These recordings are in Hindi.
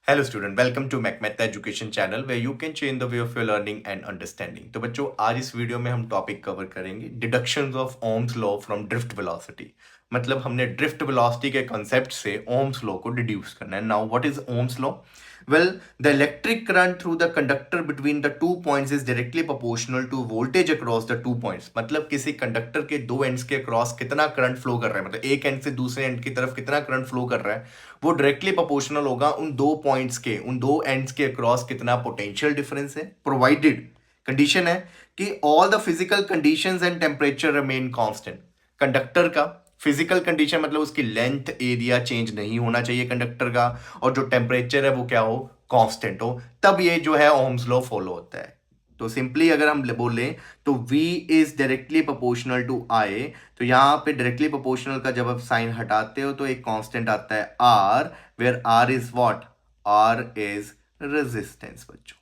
Hello student, welcome to McMath education channel where you can change the way of your learning and understanding. तो बच्चों, आज इस वीडियो में हम टॉपिक कवर करेंगे deductions of Ohm's law from drift velocity. मतलब हमने ड्रिफ्ट वेलोसिटी के कॉन्सेप्ट से ओम्स लॉ को डिड्यूस करना है। Now what is Ohm's law? Well, the electric current through the conductor between the 2 points is directly proportional to voltage across the 2 points। मतलब किसी कंडक्टर के दो एंड्स के अक्रॉस कितना करंट फ्लो कर रहा है, मतलब एक एंड से दूसरे एंड की तरफ कितना करंट फ्लो कर रहा है, वो डायरेक्टली प्रोपोर्शनल होगा उन दो पॉइंट्स के, उन दो एंड्स के अक्रॉस कितना पोटेंशियल डिफरेंस है। प्रोवाइडेड कंडीशन है कि all the physical conditions and temperature remain constant. Conductor का फिजिकल कंडीशन मतलब उसकी लेंथ एरिया चेंज नहीं होना चाहिए कंडक्टर का, और जो टेम्परेचर है वो क्या हो, कांस्टेंट हो, तब ये जो है ओम्स लॉ फॉलो होता है। तो सिंपली अगर हम बोलें तो V is directly proportional to I। तो यहां पे डायरेक्टली प्रोपोर्शनल का जब आप साइन हटाते हो तो एक कांस्टेंट आता है R, where R is what, R is resistance बच्चों।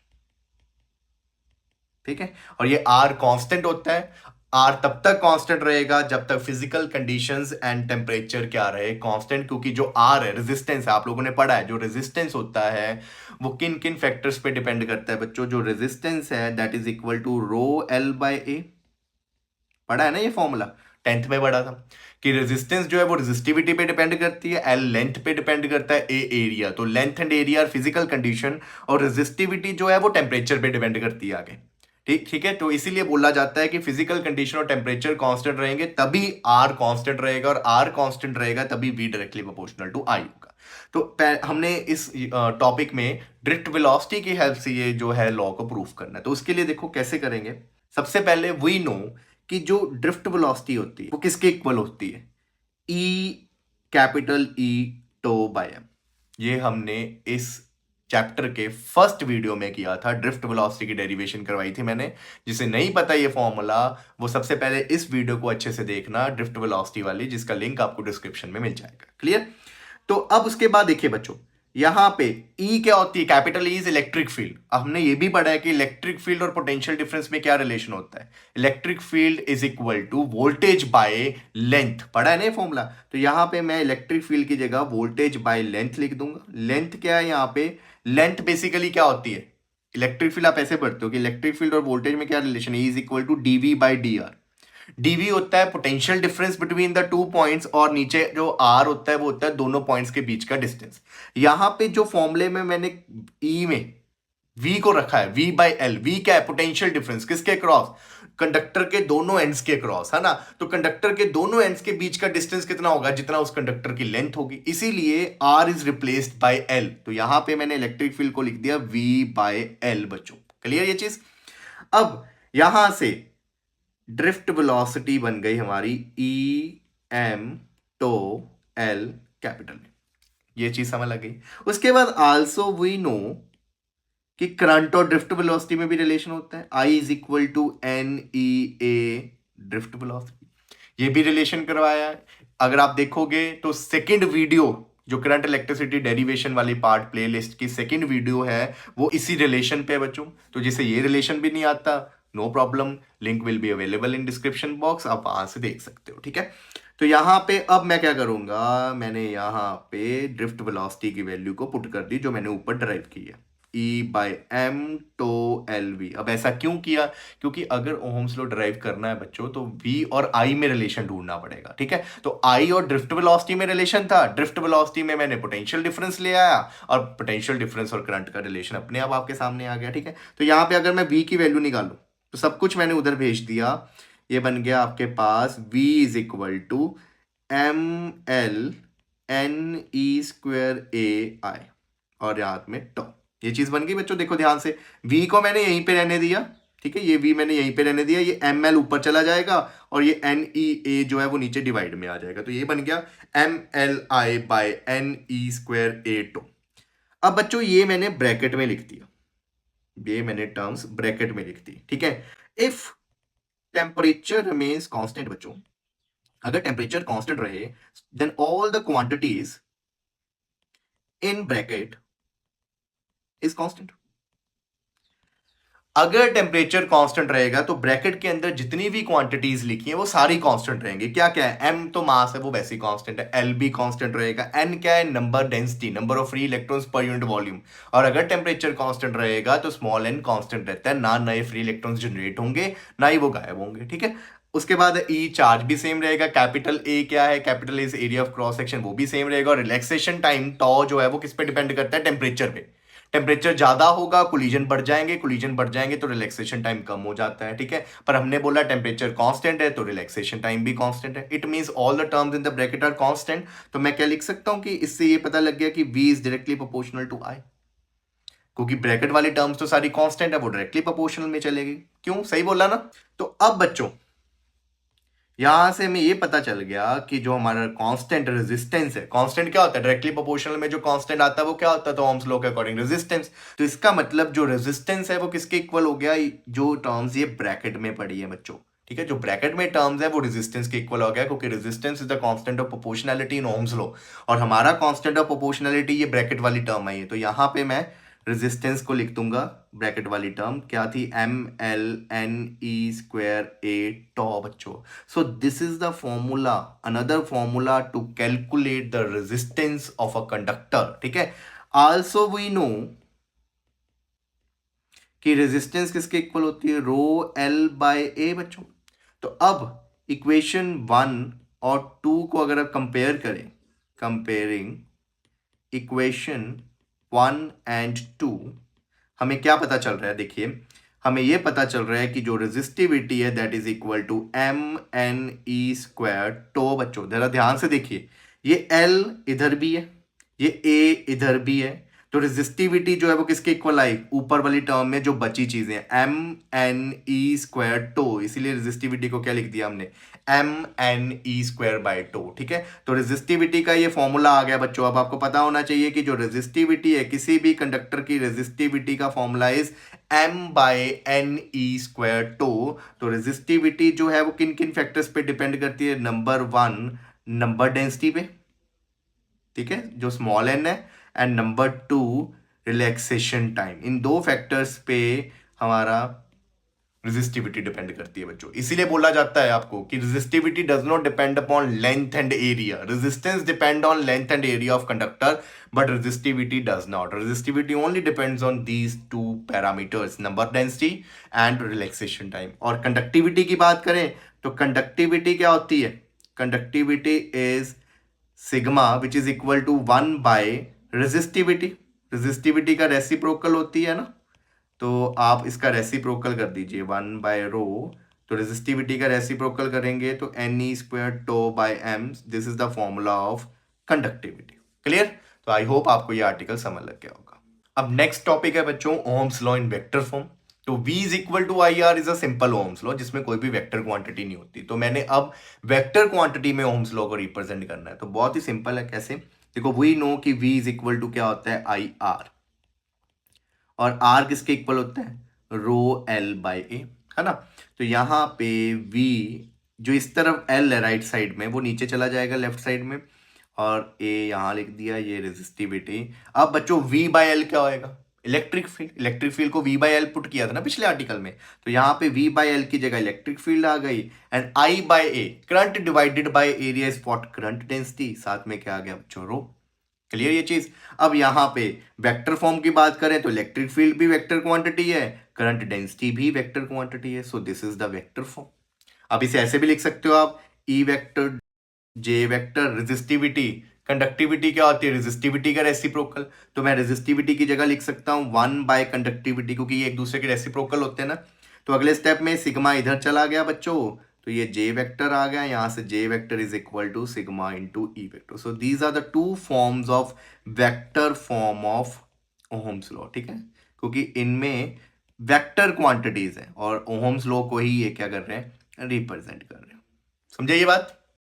ठीक है, और ये R कांस्टेंट होता है। R तब तक कांस्टेंट रहेगा जब तक फिजिकल कंडीशंस एंड टेम्परेचर क्या रहे, कांस्टेंट। क्योंकि जो R है रेजिस्टेंस है, आप लोगों ने पढ़ा है जो रेजिस्टेंस होता है वो किन किन फैक्टर्स पे डिपेंड करता है बच्चों। जो रेजिस्टेंस है that is equal to rho L by A. पढ़ा है ना ये फॉर्मूला, 10th में पढ़ा था कि रेजिस्टेंस जो है वो रेजिस्टिविटी पे डिपेंड करती है, एल लेंथ पे डिपेंड करता है, ए एरिया। तो length and area physical condition, और रेजिस्टिविटी जो है वो टेम्परेचर पे डिपेंड करती है आगे। ठीक ठीक है, तो इसीलिए बोला जाता है कि फिजिकल कंडीशन और टेम्परेचर कांस्टेंट रहेंगे तभी आर कांस्टेंट रहेगा, और आर कांस्टेंट रहेगा तभी वी डायरेक्टली प्रोपोर्शनल टू आई होगा। तो हमने इस टॉपिक में ड्रिफ्ट वेलोसिटी की हेल्प से ये जो है लॉ को प्रूफ करना है। तो उसके लिए देखो कैसे करेंगे। सबसे पहले वी नो कि जो ड्रिफ्ट वेलोसिटी होती है वो किसके इक्वल होती है, E, capital E tau by M. ये हमने इस चैप्टर के फर्स्ट वीडियो में किया था, ड्रिफ्ट वेलोसिटी की डेरिवेशन करवाई थी मैंने। जिसे नहीं पता ये फॉर्मूला, वो सबसे पहले इस वीडियो को अच्छे से देखना, ड्रिफ्ट वेलोसिटी वाली, जिसका लिंक आपको डिस्क्रिप्शन में मिल जाएगा। क्लियर? तो अब उसके बाद देखिए बच्चों, यहां पे E क्या होती है, capital E is electric field. अब हमने ये भी पढ़ा है कि इलेक्ट्रिक फील्ड और पोटेंशियल डिफरेंस में क्या रिलेशन होता है। Electric field is equal to voltage by length, पढ़ा है ना फॉर्मूला। तो यहां पे मैं इलेक्ट्रिक फील्ड की जगह वोल्टेज बाय लेंथ लिख दूंगा। लेंथ क्या है यहां पे, लेंथ बेसिकली क्या होती है, इलेक्ट्रिक फील्ड आप ऐसे पढ़ते हो कि इलेक्ट्रिक फील्ड और वोल्टेज में क्या रिलेशन है, is equal to DV by D R. DV होता है potential difference between the two points, और नीचे जो आर होता है वो होता है दोनों पॉइंट्स के बीच का डिस्टेंस। यहां पे जो फॉर्मूले में मैंने ई में वी को रखा है, वी बाई एल। वी क्या है, पोटेंशियल डिफरेंस किसके क्रॉस, कंडक्टर के दोनों एंड्स के क्रॉस, है ना। तो कंडक्टर के दोनों एंड्स के बीच का डिस्टेंस कितना होगा, जितना उस कंडक्टर की लेंथ होगी। इसीलिए R is replaced by L. तो यहां पे मैंने इलेक्ट्रिक फील्ड को लिख दिया वी बाय एल बच्चों। क्लियर ये चीज? अब यहां से ड्रिफ्ट वेलोसिटी बन गई हमारी E M tau L capital में। ये चीज समझ लग गई। उसके बाद आल्सो वी नो कि करंट और ड्रिफ्ट वेलोसिटी में भी रिलेशन होता है, I is equal to N E A drift velocity. ये भी रिलेशन करवाया है। अगर आप देखोगे तो सेकंड वीडियो जो करंट इलेक्ट्रिसिटी डेरिवेशन वाली पार्ट प्लेलिस्ट की सेकंड वीडियो है वो इसी रिलेशन पे है बच्चों। तो जिसे ये रिलेशन भी नहीं आता, no problem, link will be available in description box, आप वहां से देख सकते हो। ठीक है, तो यहां पे अब मैं क्या करूंगा, मैंने यहां पे ड्रिफ्ट वेलोसिटी की वैल्यू को पुट कर दी जो मैंने ऊपर ड्राइव की है, E by M tau L V. अब ऐसा क्यों किया, क्योंकि अगर ओम्स लॉ ड्राइव करना है बच्चों तो वी और आई में रिलेशन ढूंढना पड़ेगा। ठीक है, तो आई और ड्रिफ्ट वेलोसिटी में रिलेशन था, ड्रिफ्ट वेलोसिटी में मैंने पोटेंशियल डिफरेंस ले आया, और पोटेंशियल डिफरेंस और करंट का रिलेशन अपने आप आपके सामने आ गया। ठीक है, तो यहां पे अगर मैं वी की वैल्यू निकालू तो सब कुछ मैंने उधर भेज दिया। ये बन गया आपके पास v is equal to M L N E square A I, और यहाँ में टॉ। ये चीज बन गई बच्चों, देखो ध्यान से। v को मैंने यहीं पे रहने दिया, ठीक है, ये v मैंने यहीं पे रहने दिया, ये एम एल ऊपर चला जाएगा, और ये एन ई ए जो है वो नीचे डिवाइड में आ जाएगा। तो ये बन गया M L I by N E square A tau. अब बच्चों ये मैंने ब्रैकेट में लिख दिया, ये मैंने टर्म्स ब्रैकेट में लिख दी। ठीक है, इफ टेम्परेचर रिमेन्स कांस्टेंट बच्चों, अगर टेम्परेचर कांस्टेंट रहे then all the quantities in bracket is constant. अगर टेम्परेचर कांस्टेंट रहेगा तो ब्रैकेट के अंदर जितनी भी क्वांटिटीज लिखी हैं वो सारी कांस्टेंट रहेंगी। क्या क्या है? एम तो मास है, वो वैसे ही कांस्टेंट है। एल भी कांस्टेंट रहेगा। एन क्या है? Number density, number of free electrons per unit volume. और अगर टेम्परेचर कांस्टेंट रहेगा तो स्मॉल एन कांस्टेंट रहता है, ना नए फ्री इलेक्ट्रॉन्स जनरेट होंगे ना ही वो गायब होंगे। ठीक है, उसके बाद ई चार्ज भी सेम रहेगा। कैपिटल ए क्या है? Capital is area of cross section, वो भी सेम रहेगा। और रिलैक्सेशन टाइम टॉ जो है वो किस पे डिपेंड करता है? टेम्परेचर पे। टेम्परेचर ज्यादा होगा कोलिजन बढ़ जाएंगे, कोलिजन बढ़ जाएंगे तो रिलैक्सेशन टाइम कम हो जाता है। ठीक है, पर हमने बोला टेम्परेचर कांस्टेंट है तो रिलैक्सेशन टाइम भी कांस्टेंट है। It means all the terms in the bracket are constant. तो मैं क्या लिख सकता हूं कि इससे ये पता लग गया कि v is directly proportional to I, क्योंकि ब्रैकेट वाली टर्म्स तो सारी कांस्टेंट है, वो डायरेक्टली प्रोपोर्शनल में चलेगी। क्यों? सही बोला ना? तो अब बच्चों यहां से हमें ये पता चल गया कि जो हमारा कांस्टेंट रेजिस्टेंस है, कांस्टेंट क्या होता है? डायरेक्टली प्रोपोर्शनल में जो कांस्टेंट आता है वो क्या होता है? तो ओम्स लॉ के अकॉर्डिंग रेजिस्टेंस। तो इसका मतलब जो रेजिस्टेंस है वो किसके इक्वल हो गया? जो टर्म्स ये ब्रैकेट में पड़ी है बच्चों, ठीक है, जो ब्रैकेट में टर्म्स है वो रेजिस्टेंस के इक्वल हो गया, क्योंकि resistance is the constant of proportionality in Ohm's law. और हमारा कांस्टेंट ऑफ प्रोपोर्शनैलिटी ये ब्रैकेट वाली टर्म है ये। तो यहां पे मैं रेजिस्टेंस को लिख दूंगा, ब्रैकेट वाली टर्म क्या थी? ml_ne²a टॉ बच्चों। So this is the formula, another formula to calculate the resistance of a conductor. ठीक है, आल्सो वी नो कि रेजिस्टेंस किसके इक्वल होती है? रो एल बाय ए बच्चों। तो अब इक्वेशन 1 और 2 को अगर आप कंपेयर करें, कंपेयरिंग इक्वेशन 1 एंड 2, हमें क्या पता चल रहा है? देखिए, हमें यह पता चल रहा है कि जो रेजिस्टिविटी है that is equal to mne² tau बच्चों। जरा ध्यान से देखिए, ये L इधर भी है, ये A इधर भी है, तो रेजिस्टिविटी जो है वो किसके इक्वल आई? ऊपर वाली टर्म में जो बची चीजें mne² टो, इसीलिए रेजिस्टिविटी को क्या लिख दिया हमने? mne² to. ठीक है, तो रेजिस्टिविटी का ये फॉर्मूला आ गया बच्चों। अब आपको पता होना चाहिए कि जो रेजिस्टिविटी है, किसी भी कंडक्टर की रेजिस्टिविटी का फॉर्मूला इज m/ne² टो। तो रेजिस्टिविटी जो है वो किन किन फैक्टर्स पे डिपेंड करती है? नंबर 1 नंबर डेंसिटी पे, ठीक है, जो स्मॉल n है, एंड नंबर 2 रिलैक्सेशन टाइम। इन दो फैक्टर्स पे हमारा रेजिस्टिविटी डिपेंड करती है बच्चों। इसीलिए बोला जाता है आपको कि resistivity does not depend upon length and area. Resistance depend on length and area of conductor, but resistivity does not. Resistivity only depends on these two parameters, number density and relaxation time. और कंडक्टिविटी की बात करें तो कंडक्टिविटी क्या होती है? Conductivity is sigma which is equal to 1 by resistivity. Resistivity का रेसिप्रोकल होती है ना, तो आप इसका रेसिप्रोकल कर दीजिए 1 बाय रो। तो रेजिस्टिविटी का रेसिप्रोकल करेंगे तो ne² tau by m, this is the formula of conductivity. Clear? तो आई होप आपको ये आर्टिकल समझ लग गया होगा। अब नेक्स्ट टॉपिक है बच्चों Ohm's law in vector form. तो v is equal to I R is a simple Ohm's law जिसमें कोई भी वेक्टर क्वांटिटी नहीं होती। तो मैंने अब वेक्टर क्वांटिटी में ओम्स लॉ को रिप्रेजेंट करना है। तो बहुत ही सिंपल है। कैसे? देखो, वी नो कि v इज इक्वल टू क्या होता है? I R. और r किसके इक्वल होता है? रो एल बाय ए, है ना। तो यहां पे v जो इस तरफ l है राइट साइड में, वो नीचे चला जाएगा लेफ्ट साइड में, और a यहां लिख दिया, ये रेजिस्टिविटी। अब बच्चों v बाय एल क्या होएगा? Electric field. इलेक्ट्रिक फील्ड को v बाय एल पुट किया था ना पिछले आर्टिकल में, तो यहां पे v बाय एल की जगह इलेक्ट्रिक फील्ड आ गई। And I by A, current divided by area is what? Current density. साथ में क्या आ गया बच्चों? रो। क्लियर ये चीज? अब यहां पे वेक्टर फॉर्म की बात करें तो इलेक्ट्रिक फील्ड भी वेक्टर क्वांटिटी है, करंट डेंसिटी भी वेक्टर क्वांटिटी है। सो this is the vector form. अब इसे ऐसे भी लिख सकते हो आप, ई वेक्टर जे वेक्टर रेजिस्टिविटी। कंडक्टिविटी क्या होती है? रेजिस्टिविटी का रेसिप्रोकल। तो मैं रेजिस्टिविटी की जगह लिख सकता हूं 1 बाय कंडक्टिविटी, क्योंकि ये एक दूसरे के रेसिप्रोकल होते हैं ना। तो अगले स्टेप में सिग्मा इधर चला गया बच्चों, तो ये जे वेक्टर आ गया, यहां से J vector is equal to sigma into E vector. So these are the two forms of vector form of Ohm's law. ठीक है, क्योंकि इनमें वेक्टर क्वांटिटीज है और ओहम्स लॉ को ही ये क्या कर रहे हैं? रिप्रेजेंट कर रहे हैं। समझे ये बात?